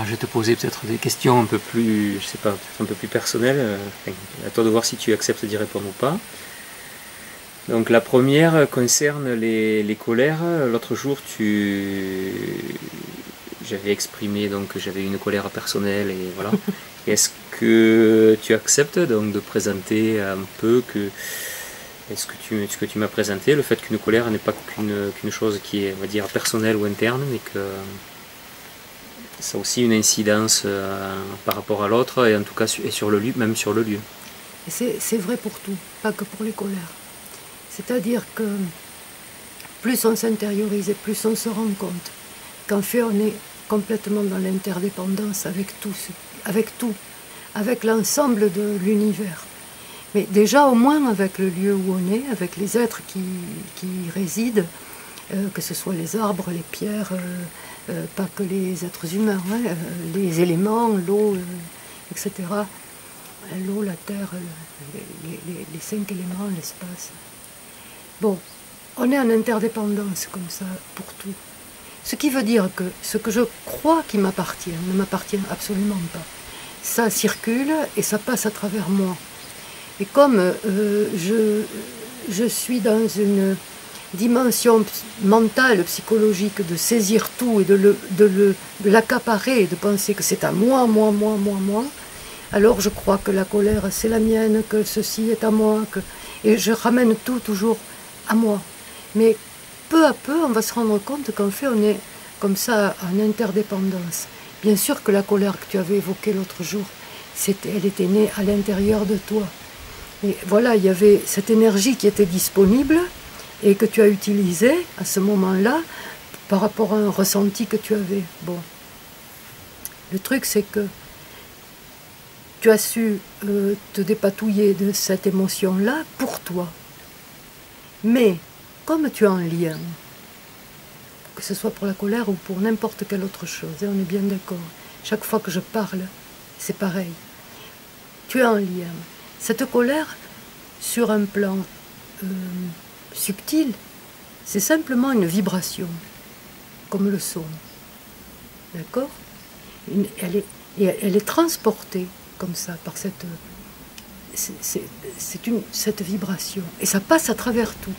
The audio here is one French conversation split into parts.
je vais te poser peut-être des questions un peu plus, je sais pas, peut-être un peu plus personnelles. À toi de voir si tu acceptes d'y répondre ou pas. Donc la première concerne les colères. L'autre jour, j'avais exprimé donc que j'avais une colère personnelle et voilà. Est-ce que tu acceptes donc de présenter un peu ce que tu m'as présenté, le fait qu'une colère n'est pas qu'une chose qui est, on va dire, personnelle ou interne, mais que ça a aussi une incidence par rapport à l'autre et en tout cas et sur le lieu, même sur le lieu. C'est vrai pour tout, pas que pour les colères. C'est-à-dire que plus on s'intériorise et plus on se rend compte qu'en fait on est complètement dans l'interdépendance avec tout, avec l'ensemble de l'univers. Mais déjà au moins avec le lieu où on est, avec les êtres qui y résident, que ce soit les arbres, les pierres, pas que les êtres humains, hein, les éléments, l'eau, etc. L'eau, la terre, les 5 éléments, l'espace. Bon, on est en interdépendance comme ça pour tout. Ce qui veut dire que ce que je crois qui m'appartient ne m'appartient absolument pas. Ça circule et ça passe à travers moi. Et comme je suis dans une dimension mentale, psychologique, de saisir tout et de l'accaparer et de penser que c'est à moi, alors je crois que la colère c'est la mienne, que ceci est à moi, et je ramène tout toujours à moi. Mais peu à peu, on va se rendre compte qu'en fait, on est comme ça en interdépendance. Bien sûr que la colère que tu avais évoquée l'autre jour, elle était née à l'intérieur de toi. Et voilà, il y avait cette énergie qui était disponible et que tu as utilisée à ce moment-là par rapport à un ressenti que tu avais. Bon. Le truc, c'est que tu as su te dépatouiller de cette émotion-là pour toi. Mais, comme tu as un lien, que ce soit pour la colère ou pour n'importe quelle autre chose, et on est bien d'accord, chaque fois que je parle, c'est pareil. Tu as un lien. Cette colère, sur un plan subtil, c'est simplement une vibration, comme le son. D'accord ? Elle est transportée comme ça, par cette vibration. Et ça passe à travers tout.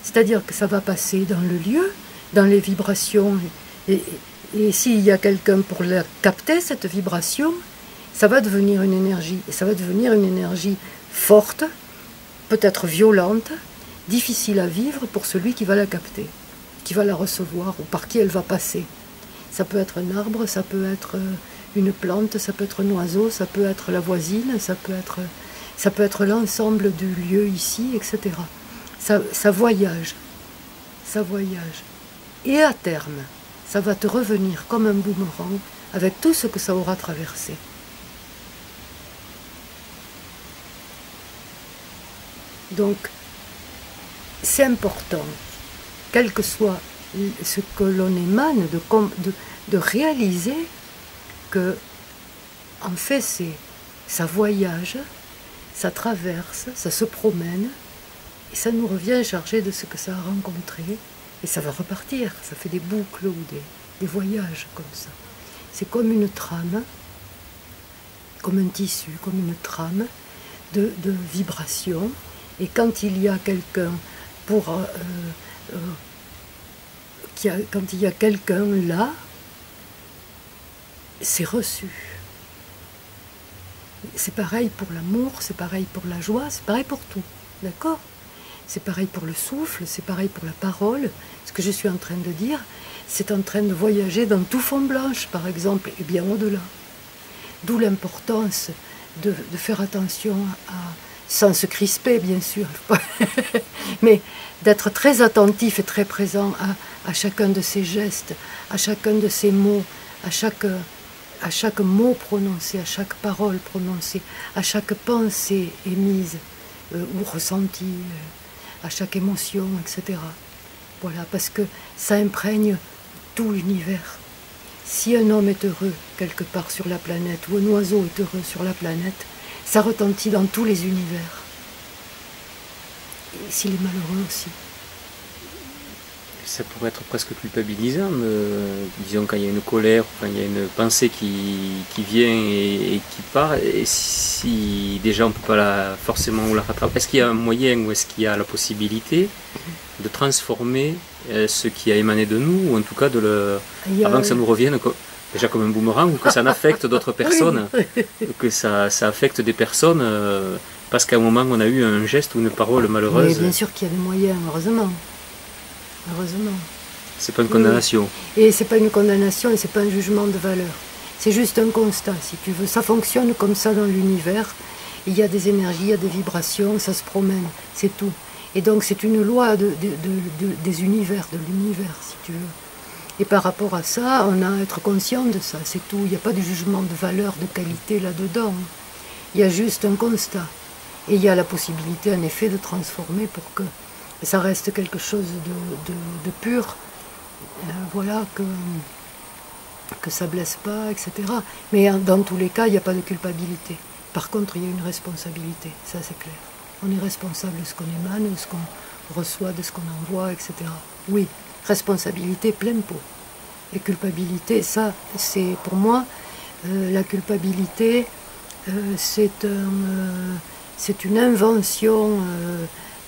C'est-à-dire que ça va passer dans le lieu, dans les vibrations. Et s'il y a quelqu'un pour la capter, cette vibration, ça va devenir une énergie. Et ça va devenir une énergie forte, peut-être violente, difficile à vivre pour celui qui va la capter, qui va la recevoir ou par qui elle va passer. Ça peut être un arbre, ça peut être une plante, ça peut être un oiseau, ça peut être la voisine, ça peut être l'ensemble du lieu ici, etc. Ça voyage, ça voyage. Et à terme, ça va te revenir comme un boomerang avec tout ce que ça aura traversé. Donc, c'est important, quel que soit ce que l'on émane, de réaliser que, en fait, ça voyage, ça traverse, ça se promène, et ça nous revient chargé de ce que ça a rencontré, et ça va repartir, ça fait des boucles ou des voyages comme ça. C'est comme une trame, comme un tissu, comme une trame de vibrations, et quand il y a quelqu'un quand il y a quelqu'un là, c'est reçu. C'est pareil pour l'amour, c'est pareil pour la joie, c'est pareil pour tout, d'accord ? C'est pareil pour le souffle, c'est pareil pour la parole. Ce que je suis en train de dire, c'est en train de voyager dans tout fond blanche, par exemple, et bien au-delà. D'où l'importance de faire attention sans se crisper, bien sûr, mais d'être très attentif et très présent à chacun de ses gestes, à chacun de ses mots, à chaque mot prononcé, à chaque parole prononcée, à chaque pensée émise ou ressentie, à chaque émotion, etc. Voilà, parce que ça imprègne tout l'univers. Si un homme est heureux quelque part sur la planète, ou un oiseau est heureux sur la planète, ça retentit dans tous les univers. Et s'il est malheureux aussi, ça pourrait être presque culpabilisant, disons quand il y a une colère, quand il y a une pensée qui vient et qui part, et si déjà on ne peut pas forcément la rattraper, est-ce qu'il y a un moyen ou est-ce qu'il y a la possibilité de transformer ce qui a émané de nous, ou en tout cas avant que ça nous revienne déjà comme un boomerang, ou que ça n'affecte d'autres personnes, que ça affecte des personnes parce qu'à un moment on a eu un geste ou une parole malheureuse. Mais bien sûr qu'il y a des moyens, heureusement. Heureusement. C'est pas une condamnation. Oui. Et c'est pas une condamnation et c'est pas un jugement de valeur. C'est juste un constat, si tu veux. Ça fonctionne comme ça dans l'univers. Il y a des énergies, il y a des vibrations, ça se promène, c'est tout. Et donc c'est une loi des univers, de l'univers, si tu veux. Et par rapport à ça, on a à être conscient de ça, c'est tout. Il n'y a pas de jugement de valeur, de qualité là-dedans. Il y a juste un constat. Et il y a la possibilité, en effet, de transformer pour que ça reste quelque chose de pur. Voilà, que ça ne blesse pas, etc. Mais dans tous les cas, il n'y a pas de culpabilité. Par contre, il y a une responsabilité, ça c'est clair. On est responsable de ce qu'on émane, de ce qu'on reçoit, de ce qu'on envoie, etc. Oui, responsabilité pleine pot. Et culpabilité, ça, c'est pour moi, la culpabilité, c'est une invention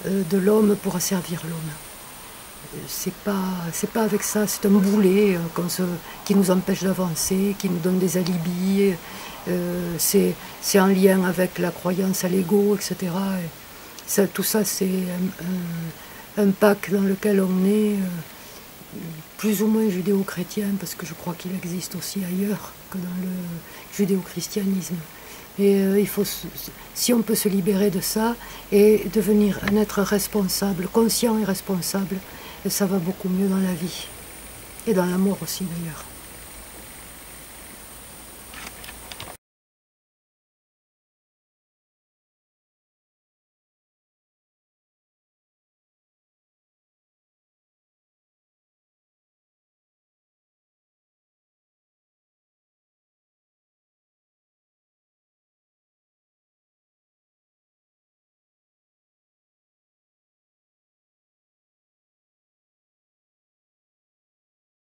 de l'homme pour asservir l'homme. C'est pas avec ça, c'est un boulet qui nous empêche d'avancer, qui nous donne des alibis, c'est en lien avec la croyance à l'ego, etc. Et tout ça, c'est un pack dans lequel on est plus ou moins judéo-chrétien, parce que je crois qu'il existe aussi ailleurs que dans le judéo-christianisme. Et si on peut se libérer de ça et devenir un être responsable, conscient et responsable, ça va beaucoup mieux dans la vie. Et dans la mort aussi d'ailleurs.